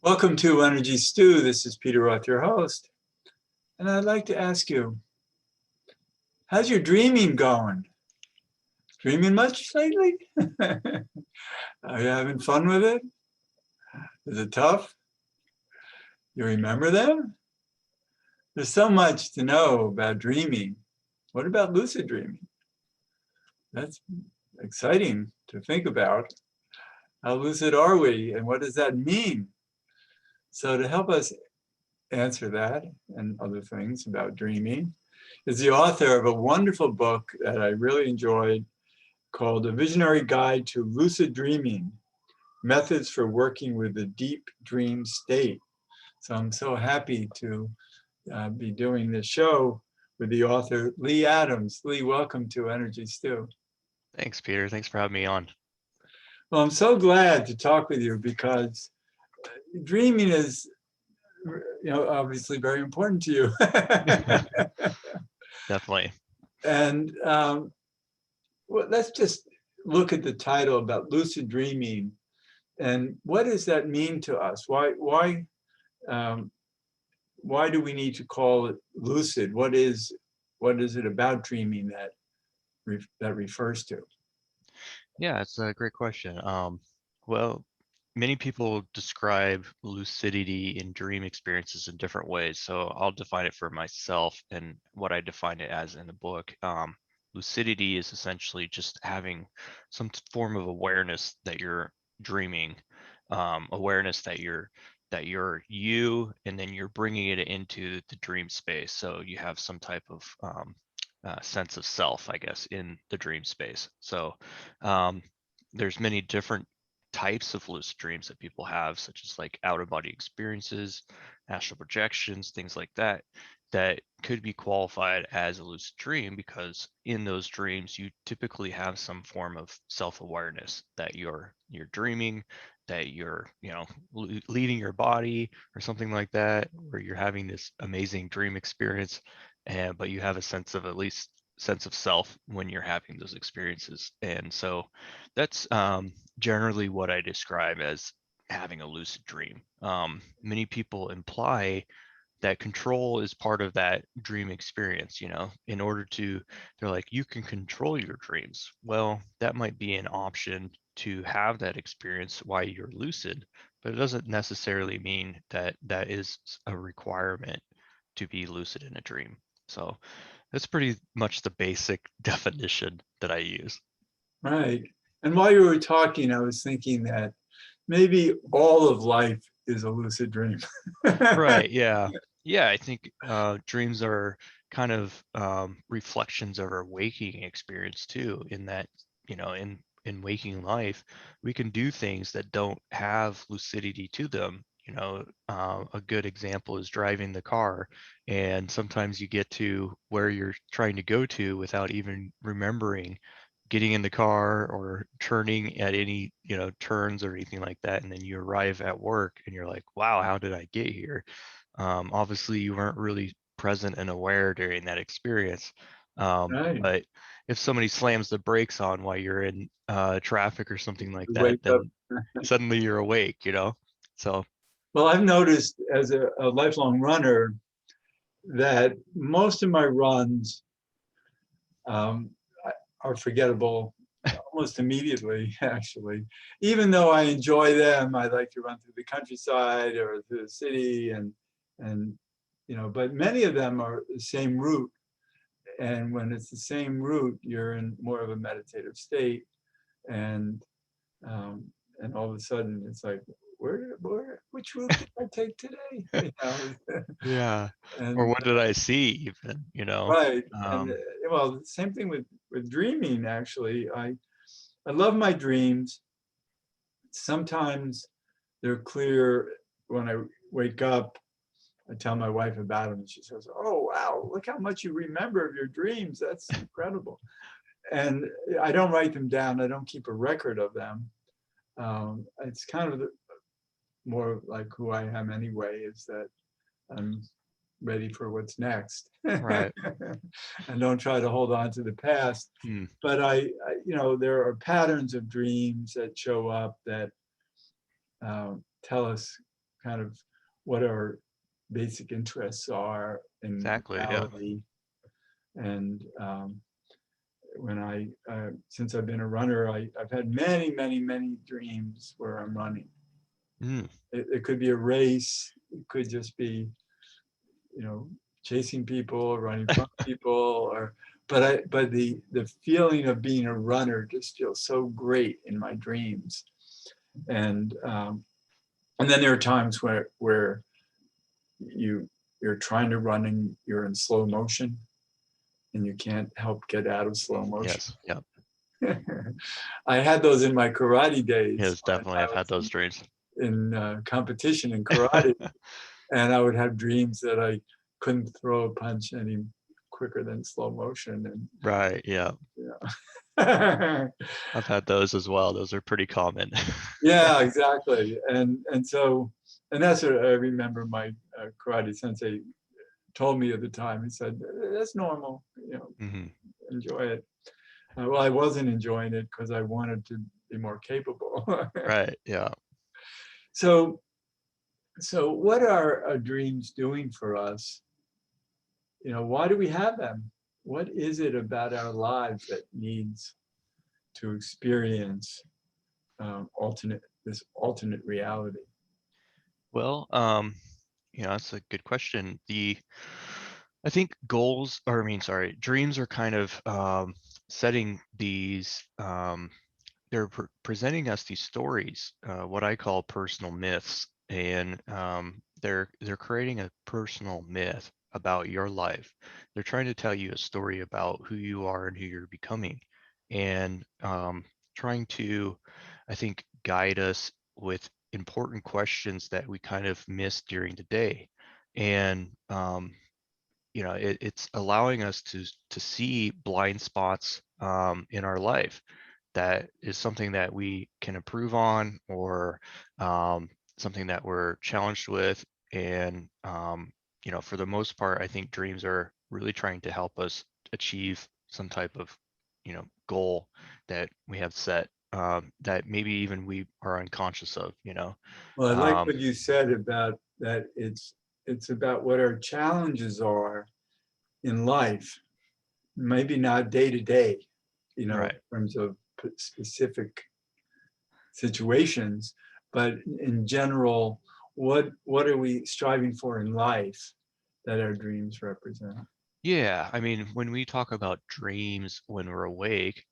Welcome to Energy Stew. This is Peter Roth, your host. And I'd like to ask you, how's your dreaming going? Dreaming much lately? Are you having fun with it? Is it tough? You remember them? There's so much to know about dreaming. What about lucid dreaming? That's exciting to think about. How lucid are we, and what does that mean? So to help us answer that and other things about dreaming is the author of a wonderful book that I really enjoyed called A Visionary Guide to Lucid Dreaming, Methods for Working with the Deep Dream State. So I'm so happy to be doing this show with the author, Lee Adams. Lee, welcome to Energy Stew. Thanks, Peter. Thanks for having me on. Well, I'm so glad to talk with you because dreaming is, obviously very important to you. Definitely. And well, let's just look at the title about lucid dreaming, and what does that mean to us? Why do we need to call it lucid? What is it about dreaming that refers to? Yeah, it's a great question. Well, many people describe lucidity in dream experiences in different ways. So I'll define it for myself and what I define it as in the book. Lucidity is essentially just having some form of awareness that you're dreaming, awareness that you're you, and then you're bringing it into the dream space. So you have some type of sense of self, I guess, in the dream space. So there's many different types of lucid dreams that people have, such as like out of body experiences, astral projections, things like that, that could be qualified as a lucid dream because in those dreams you typically have some form of self-awareness that you're dreaming, that you're leaving your body or something like that, or you're having this amazing dream experience, and but you have a sense of, at least sense of self when you're having those experiences. And so that's generally what I describe as having a lucid dream. Many people imply that control is part of that dream experience, in order to, they're like, you can control your dreams. Well, that might be an option to have that experience while you're lucid, but it doesn't necessarily mean that that is a requirement to be lucid in a dream. So that's pretty much the basic definition that I use. Right. And while you were talking, I was thinking that maybe all of life is a lucid dream. Right. Yeah. Yeah. I think dreams are kind of reflections of our waking experience too. In that, in waking life, we can do things that don't have lucidity to them. A good example is driving the car, and sometimes you get to where you're trying to go to without even remembering getting in the car or turning at any turns or anything like that, and then you arrive at work and you're like, wow, how did I get here? Obviously you weren't really present and aware during that experience. Right. But if somebody slams the brakes on while you're in traffic or something like that, Wake up. then suddenly you're awake. So Well, I've noticed as a lifelong runner that most of my runs um, are forgettable almost immediately, actually. Even though I enjoy them, I like to run through the countryside or through the city, and but many of them are the same route. And when it's the same route, you're in more of a meditative state, and um, and all of a sudden it's like, which route did I take today? yeah. Or And what did I see even, right, and um, well, same thing with dreaming. Actually, I love my dreams. Sometimes they're clear when I wake up. I tell my wife about them, and she says, "Oh wow, look how much you remember of your dreams. That's incredible." And I don't write them down. I don't keep a record of them. It's kind of more like who I am anyway. Is that I'm ready for what's next, right. and don't try to hold on to the past. Hmm. But there are patterns of dreams that show up that tell us kind of what our basic interests are in Exactly. Yeah. reality. And when since I've been a runner, I've had many, many, many dreams where I'm running. Mm, It could be a race. It could just be, chasing people, running from people, but the feeling of being a runner just feels so great in my dreams. And then there are times where you're trying to run and you're in slow motion and you can't help get out of slow motion. yes. Yeah. I had those in my karate days Yes, when definitely. I I've had was those dreams. in competition in karate, and I would have dreams that I couldn't throw a punch any quicker than slow motion, and Right. Yeah. yeah. I've had those as well. Those are pretty common. Yeah, exactly. And that's what I remember my karate sensei told me at the time. He said, that's normal, Hmm. enjoy it. Well, I wasn't enjoying it because I wanted to be more capable. Right. Yeah. So, so what are our dreams doing for us? Why do we have them? What is it about our lives that needs to experience this alternate reality? Well, that's a good question. I think goals, or I mean, sorry, dreams are kind of setting these. They're presenting us these stories, what I call personal myths, and they're creating a personal myth about your life. They're trying to tell you a story about who you are and who you're becoming, and trying to, I think, guide us with important questions that we kind of miss during the day. And it's allowing us to see blind spots in our life that is something that we can improve on, or something that we're challenged with. And for the most part, I think dreams are really trying to help us achieve some type of goal that we have set, that maybe even we are unconscious of. Well, I like um, what you said about that. It's about what our challenges are in life, maybe not day to day, in right. terms of specific situations, but in general, what are we striving for in life that our dreams represent? Yeah, I mean, when we talk about dreams when we're awake,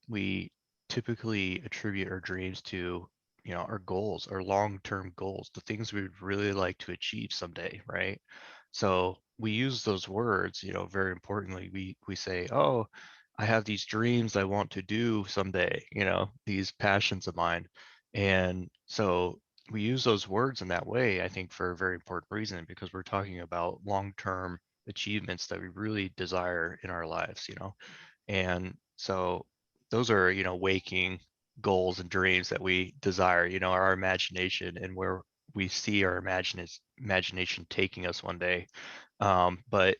we typically attribute our dreams to, our goals, our long-term goals, the things we'd really like to achieve someday, right? So we use those words, very importantly. We say, "Oh, I have these dreams I want to do someday," these passions of mine. And so we use those words in that way, I think, for a very important reason, because we're talking about long-term achievements that we really desire in our lives. And so those are, waking goals and dreams that we desire, our imagination, and where we see our imagination taking us one day. But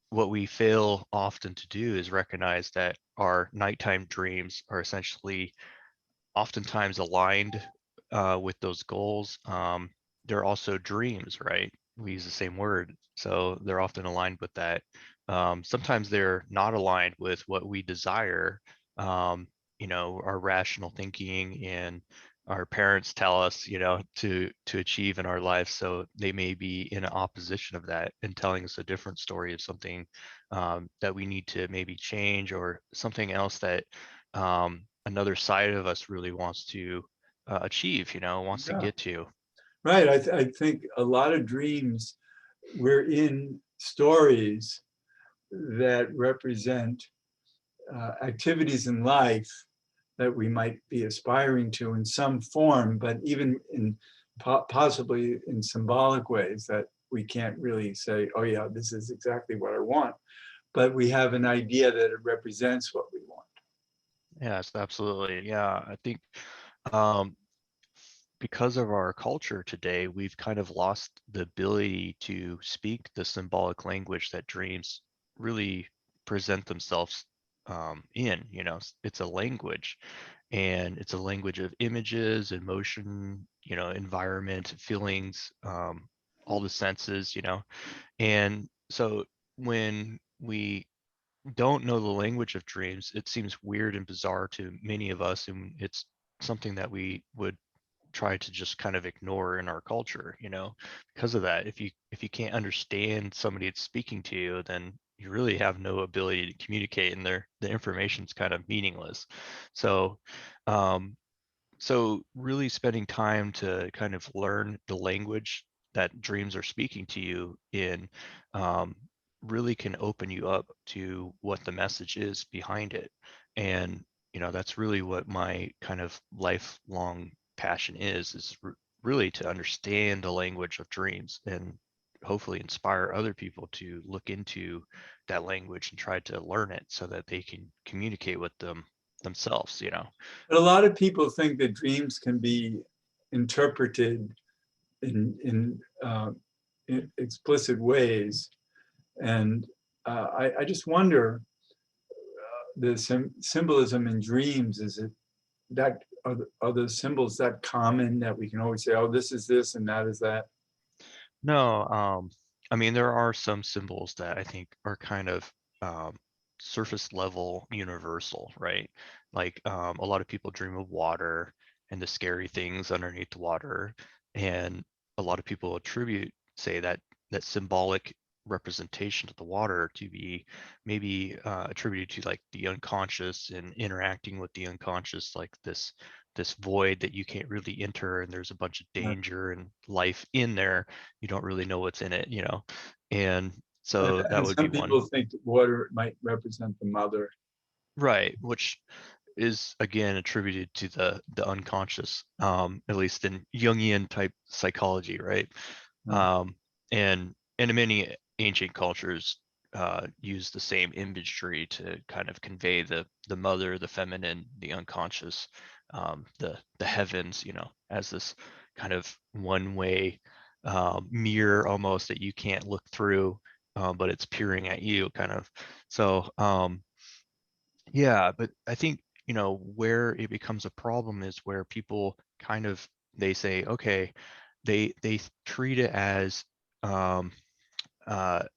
what we fail often to do is recognize that our nighttime dreams are essentially oftentimes aligned with those goals. They're also dreams, right? We use the same word, so they're often aligned with that. Sometimes they're not aligned with what we desire. Um, our rational thinking and our parents tell us, to achieve in our life. So they may be in opposition of that and telling us a different story of something that we need to maybe change, or something else that another side of us really wants to achieve, wants to Yeah, get to. right. I think a lot of dreams, we're in stories that represent activities in life that we might be aspiring to in some form, but even in possibly in symbolic ways that we can't really say, oh yeah, this is exactly what I want. But we have an idea that it represents what we want. Yes, absolutely. Yeah, I think um, because of our culture today, we've kind of lost the ability to speak the symbolic language that dreams really present themselves in. It's a language, and it's a language of images, emotion, environment, feelings, all the senses. And so when we don't know the language of dreams, it seems weird and bizarre to many of us, and it's something that we would try to just kind of ignore in our culture, because of that. If you can't understand somebody that's speaking to you, then you really have no ability to communicate, and the information's kind of meaningless. So um, so really spending time to kind of learn the language that dreams are speaking to you in, um, really can open you up to what the message is behind it. And that's really what my kind of lifelong passion is really to understand the language of dreams, and hopefully inspire other people to look into that language and try to learn it so that they can communicate with themselves. But a lot of people think that dreams can be interpreted in explicit ways. And I just wonder, the symbolism in dreams, is it that, are the symbols that common that we can always say, oh, this is this and that is that? No, I mean, there are some symbols that I think are kind of um, surface level universal, right? Like a lot of people dream of water and the scary things underneath the water, and a lot of people say that symbolic representation of the water to be maybe attributed to like the unconscious and interacting with the unconscious, like this void that you can't really enter, and there's a bunch of Uh, danger and life in there. You don't really know what's in it. And so that and would be some one. people think that water might represent the mother. Right, which is again attributed to the unconscious, at least in Jungian type psychology, right? Uh, um, and in many ancient cultures use the same imagery to kind of convey the mother, the feminine, the unconscious, the heavens, as this kind of one way mirror almost that you can't look through, but it's peering at you kind of. So yeah, but I think, where it becomes a problem is where people kind of, they say, okay, they treat it um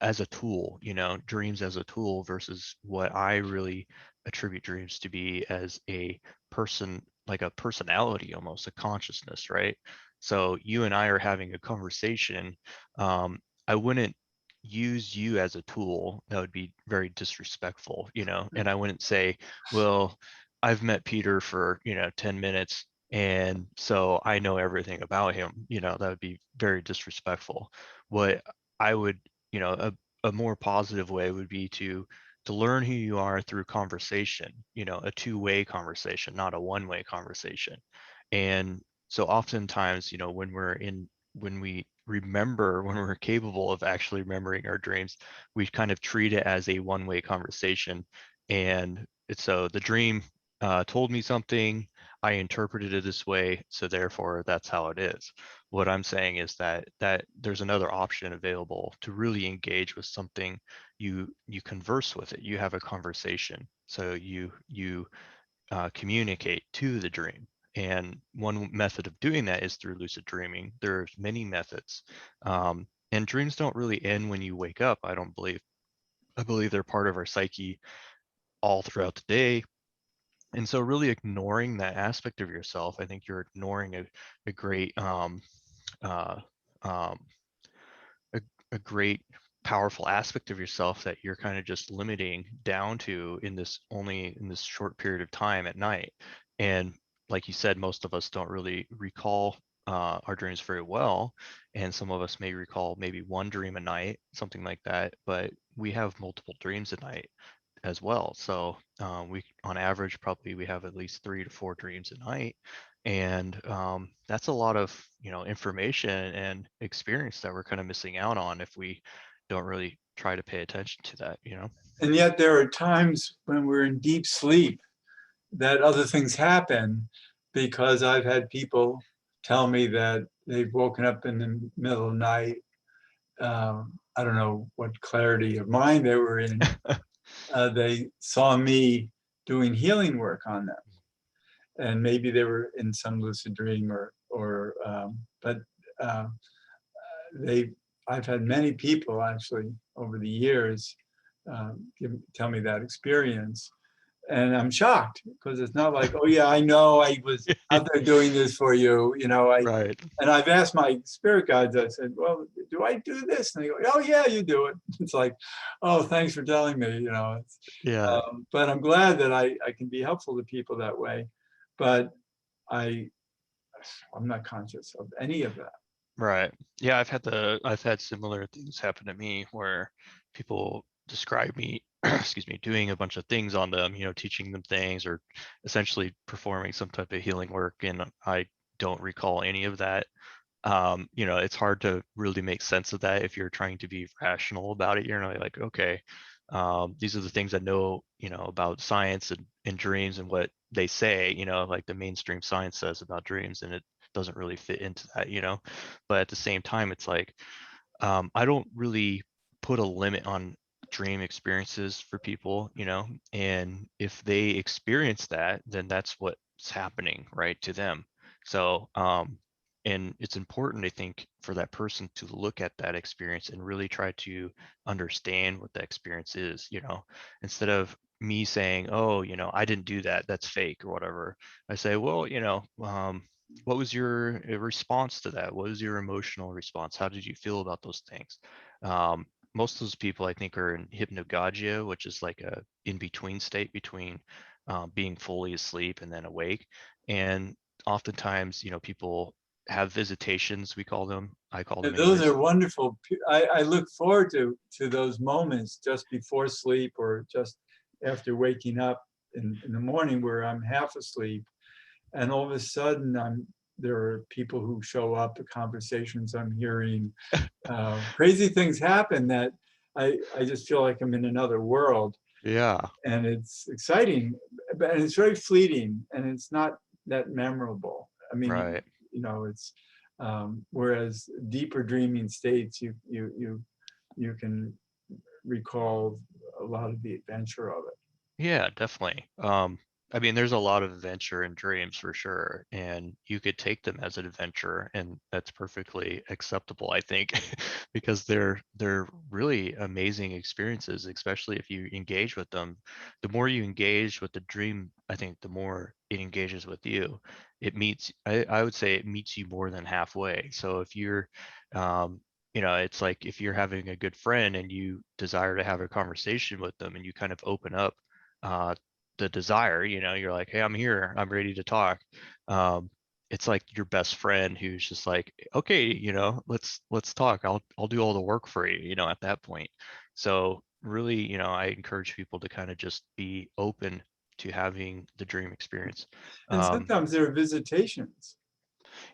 as a tool, dreams as a tool, versus what I really attribute dreams to be as a person, like a personality, almost a consciousness, right? So you and I are having a conversation. I wouldn't use you as a tool. That would be very disrespectful, and I wouldn't say, well, I've met Peter for, 10 minutes, and so I know everything about him. That would be very disrespectful. What I would, a more positive way would be to learn who you are through conversation, a two-way conversation, not a one-way conversation. And so oftentimes, when we remember, when we're capable of actually remembering our dreams, we kind of treat it as a one-way conversation. And so the dream told me something, I interpreted it this way, so therefore that's how it is. What I'm saying is that there's another option available to really engage with something. You converse with it, you have a conversation, so you communicate to the dream. And one method of doing that is through lucid dreaming. There's many methods, and dreams don't really end when you wake up. I don't believe. I believe they're part of our psyche all throughout the day. And so really ignoring that aspect of yourself, I think you're ignoring a great uh, um, a, a great powerful aspect of yourself that you're kind of just limiting down to in this short period of time at night. And like you said, most of us don't really recall our dreams very well, and some of us may recall maybe one dream a night, something like that, but we have multiple dreams a night as well. So we, on average, probably we have at least 3 to 4 dreams a night, and that's a lot of information and experience that we're kind of missing out on if we don't really try to pay attention to that. and yet there are times when we're in deep sleep that other things happen, because I've had people tell me that they've woken up in the middle of the night. I don't know what clarity of mind they were in, they saw me doing healing work on them, and maybe they were in some lucid dream, but uh, they I've had many people actually over the years tell me that experience, and I'm shocked because it's not like, oh yeah, I know I was out there doing this for you, Right. and I've asked my spirit guides, I said, well, do I do this? And they go, oh yeah, you do it. It's like, oh, thanks for telling me, Yeah. but I'm glad that I can be helpful to people that way, but I, I'm not conscious of any of that. Right. Yeah, I've had similar things happen to me where people describe me, excuse me, doing a bunch of things on them, teaching them things or essentially performing some type of healing work, and I don't recall any of that. It's hard to really make sense of that if you're trying to be rational about it. You're not like, okay, these are the things I know, about science and dreams and what they say, like the mainstream science says about dreams, and it doesn't really fit into that, But at the same time, it's like, I don't really put a limit on dream experiences for people, and if they experience that, then that's what's happening, right, to them. So, and it's important, I think, for that person to look at that experience and really try to understand what that experience is, instead of me saying, oh, I didn't do that, that's fake or whatever. I say, well, what was your response to that? What was your emotional response? How did you feel about those things? Um, Most of those people, I think, are in hypnagogia, which is like a in-between state between being fully asleep and then awake. And oftentimes, people have visitations, we call them. I call them Those are anyways. wonderful. I look forward to those moments just before sleep or just after waking up in the morning where I'm half asleep, and all of a sudden there are people who show up, the conversations I'm hearing, crazy things happen that I just feel like I'm in another world, Yeah, and it's exciting, but and it's very fleeting, and it's not that memorable. I mean, right. it's whereas deeper dreaming states, you can recall a lot of the adventure of it. Yeah, definitely. I mean, there's a lot of adventure in dreams for sure, and you could take them as an adventure, and that's perfectly acceptable, I think, because they're really amazing experiences, especially if you engage with them. The more you engage with the dream, I think the more it engages with you. I would say it meets you more than halfway. So if you're, um, it's like if you're having a good friend and you desire to have a conversation with them and you kind of open up uh, the desire, you're like, hey, I'm here, I'm ready to talk. um, it's like your best friend who's just like, okay, let's talk, I'll do all the work for you, at that point. So really, I encourage people to kind of just be open to having the dream experience. And um, sometimes there are visitations.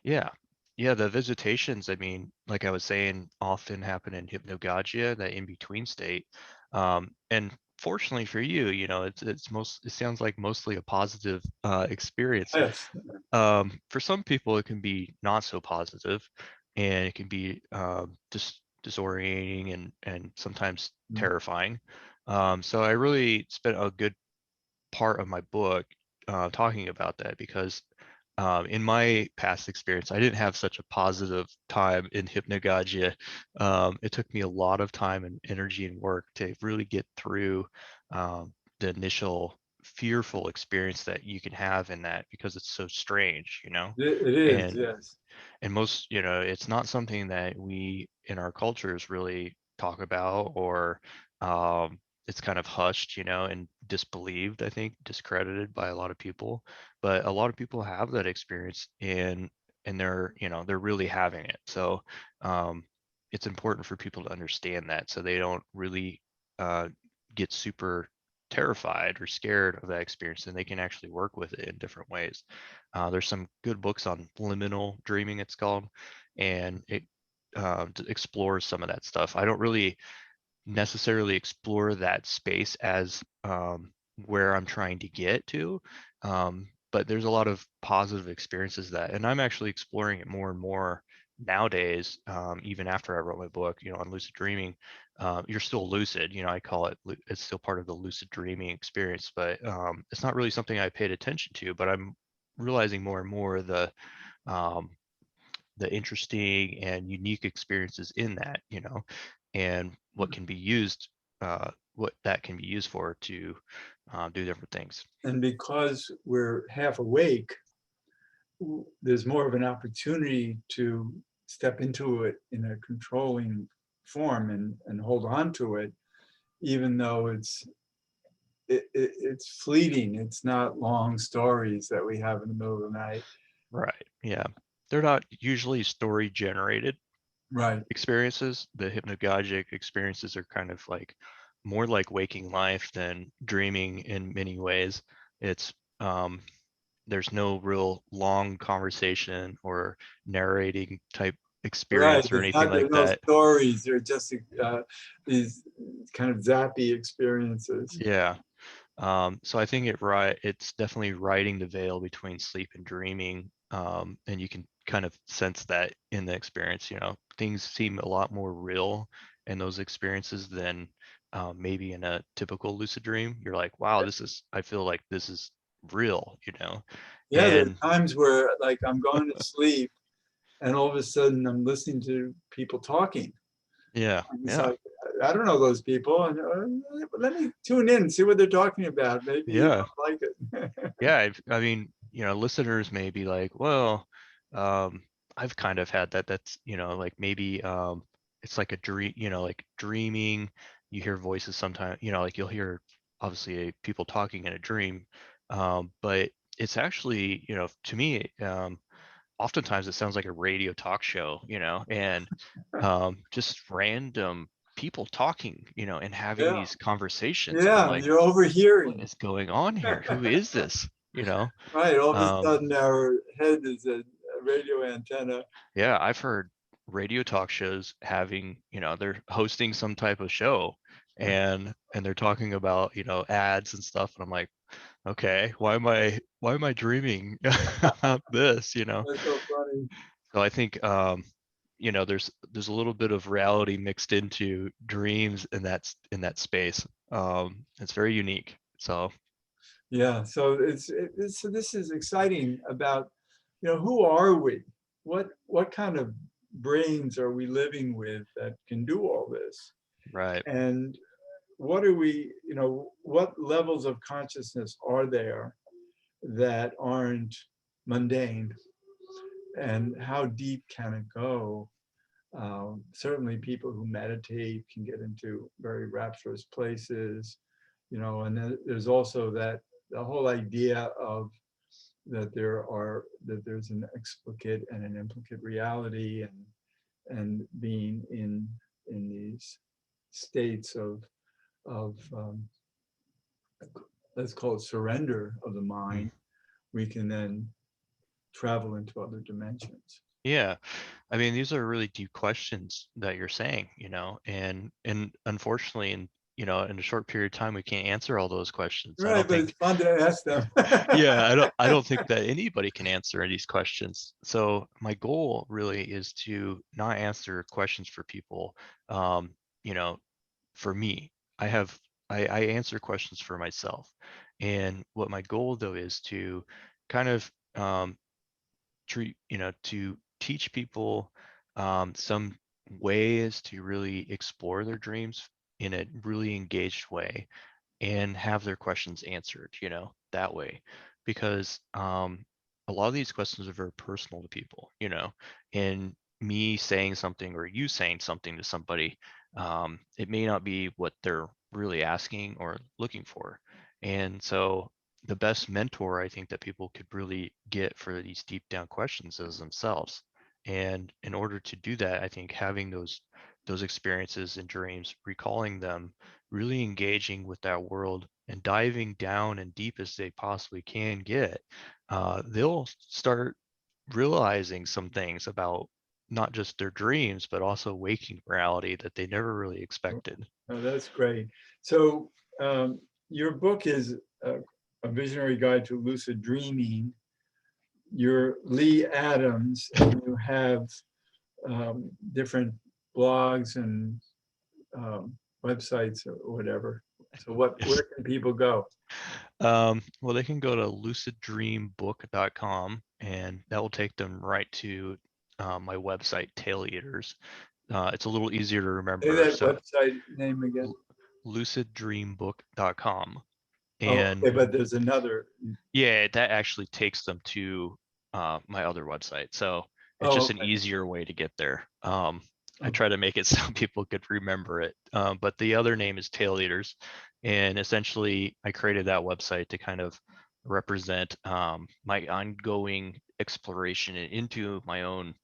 yeah. Yeah, the visitations, I mean, like I was saying, often happen in hypnagogia, that in-between state. And fortunately for you, it sounds like mostly a positive experience. Yes. For some people, it can be not so positive, and it can be disorientating and sometimes terrifying. So I really spent a good part of my book talking about that because in my past experience, I didn't have such a positive time in hypnagogia. It took me a lot of time and energy and work to really get through the initial fearful experience that you can have in that because it's so strange, It is, and yes. most, it's not something that we in our cultures really talk about, or it's kind of hushed, and disbelieved, I think, discredited by a lot of people. But a lot of people have that experience, and they're really having it. So um, it's important for people to understand that, so they don't really uh, get super terrified or scared of that experience, and they can actually work with it in different ways. There's some good books on liminal dreaming, it's called, and it explores some of that stuff. I don't really necessarily explore that space as where I'm trying to get to, but there's a lot of positive experiences that, and I'm actually exploring it more and more nowadays, even after I wrote my book, on lucid dreaming. you're still lucid. I call it, it's still part of the lucid dreaming experience, but it's not really something I paid attention to, but I'm realizing more and more um, the interesting and unique experiences in that, and what can be used, what that can be used for to do different things. And because we're half awake, there's more of an opportunity to step into it in a controlling form and hold on to it, even though it's fleeting. It's not long stories that we have in the middle of the night. Right. Yeah. They're not usually story generated Right. experiences. The hypnagogic experiences are kind of like more like waking life than dreaming in many ways. It's there's no real long conversation or narrating type Right. experience or It's anything not, there like are no that. stories. They're just these kind of zappy experiences. Yeah. So I think it's definitely riding the veil between sleep and dreaming. And you can kind of sense that in the experience, things seem a lot more real in those experiences than maybe in a typical lucid dream. You're like, wow, I feel like this is real. Yeah, there And are times where like I'm going to sleep and all of a sudden I'm listening to people talking. yeah, It's yeah, like, I don't know those people. And let me tune in and see what they're talking about. Maybe yeah. I'll like it. Yeah, I mean, listeners may be like, well, um, I've kind of had that. That's, like maybe it's like a dream, like dreaming. You hear voices sometimes, like you'll hear obviously people talking in a dream, but it's actually, to me, oftentimes it sounds like a radio talk show, and just random people talking, and having Yeah, these conversations, and I'm yeah, like, you're what overhearing. is going on here? Who is this? Right, all of a Um, sudden our head is a radio antenna. yeah, I've heard radio talk shows having, they're hosting some type of show, and they're talking about, ads and stuff. And I'm like, okay, why am I dreaming about this? That's so funny. So I think, there's a little bit of reality mixed into dreams in that space. It's very unique. So Yeah, so so this is exciting about, who are we? What kind of brains are we living with that can do all this? right. And what are we, what levels of consciousness are there that aren't mundane? And how deep can it go? Certainly people who meditate can get into very rapturous places, and then there's also the whole idea of that there's an explicit and an implicate reality, and being in these states of let's call it surrender of the Mhm. mind, we can then travel into other dimensions. Yeah. I mean, these are really deep questions that you're saying, and unfortunately, in a short period of time, we can't answer all those questions. I Right, don't but it's think, fun to ask them. yeah, I don't think that anybody can answer these questions. So my goal really is to not answer questions for people. Um, you know, for me, I answer questions for myself. And what my goal though is to kind of to teach people some ways to really explore their dreams in a really engaged way and have their questions answered, that way. Because a lot of these questions are very personal to people, and me saying something or you saying something to somebody, it may not be what they're really asking or looking for. And so the best mentor I think that people could really get for these deep down questions is themselves. And in order to do that, I think having those experiences and dreams, recalling them, really engaging with that world and diving down and deep as they possibly can get, they'll start realizing some things about not just their dreams, but also waking reality that they never really expected. Oh, that's great. So your book is a visionary guide to lucid dreaming. You're Lee Adams, and you have different blogs and websites or whatever. So where can people go? Well, they can go to luciddreambook.com, and that will take them right to my website, Tail Eaters. It's a little easier to Say remember. that So website name again. luciddreambook.com. Oh, And okay, but there's another. yeah, that actually takes them to my other website. So it's Oh, just an okay. easier way to get there. I Okay. try to make it so people could remember it. But the other name is Tail Eaters. And essentially, I created that website to kind of represent my ongoing exploration into my own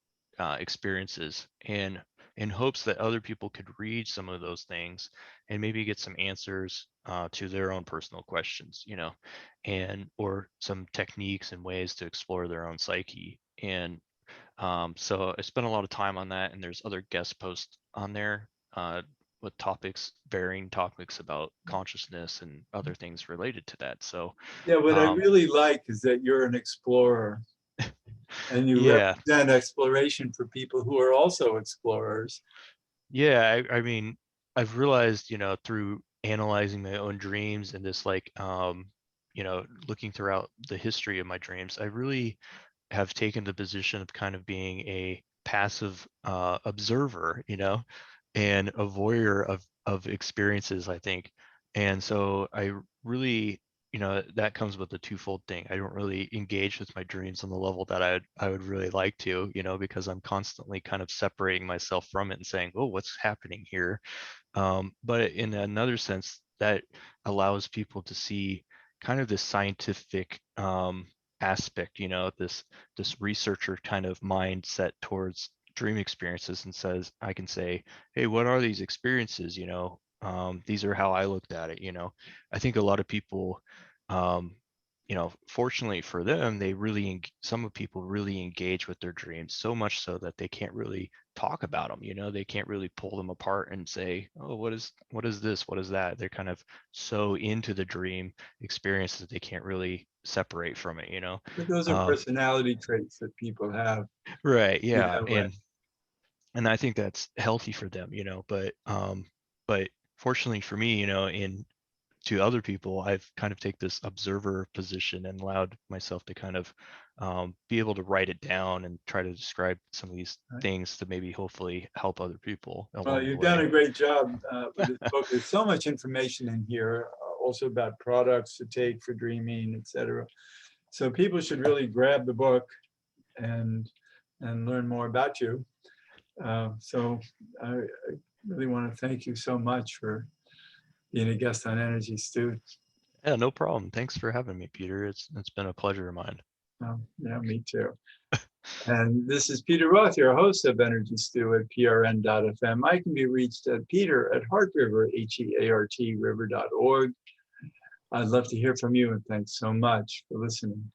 experiences, and in hopes that other people could read some of those things and maybe get some answers to their own personal questions, and or some techniques and ways to explore their own psyche. And so I spent a lot of time on that, and there's other guest posts on there with varying topics about consciousness and other things related to that. So Yeah, what I um, really like is that you're an explorer and you yeah, represent exploration for people who are also explorers. yeah. I mean, I've realized, through analyzing my own dreams and this looking throughout the history of my dreams, I really have taken the position of kind of being a passive observer, and a voyeur of experiences, I think. And so I really, that comes with a twofold thing. I don't really engage with my dreams on the level that I would really like to, because I'm constantly kind of separating myself from it and saying, oh, what's happening here? But in another sense, that allows people to see kind of this scientific aspect, this researcher kind of mindset towards dream experiences, and says, I can say, hey, what are these experiences? These are how I looked at it. I think a lot of people, um, fortunately for them, some of people really engage with their dreams so much so that they can't really talk about them. They can't really pull them apart and say, oh, what is this, what is that. They're kind of so into the dream experience that they can't really separate from it. But those are um, personality traits that people have right, in yeah. that way. And I think that's healthy for them, but fortunately for me, in to other people, I've kind of take this observer position and allowed myself to kind of be able to write it down and try to describe some of these Right? things to maybe hopefully help other people Well, along the you've done way. a great job with this book. There's so much information in here, also about products to take for dreaming, etc. So people should really grab the book and learn more about you. So I really want to thank you so much for being a guest on Energy Stew. Yeah, no problem. Thanks for having me, Peter. It's been a pleasure of mine. Yeah, me too. And this is Peter Roth, your host of Energy Stew at prn.fm. I can be reached at peter@heartriver, HEART river.org. I'd love to hear from you, and thanks so much for listening.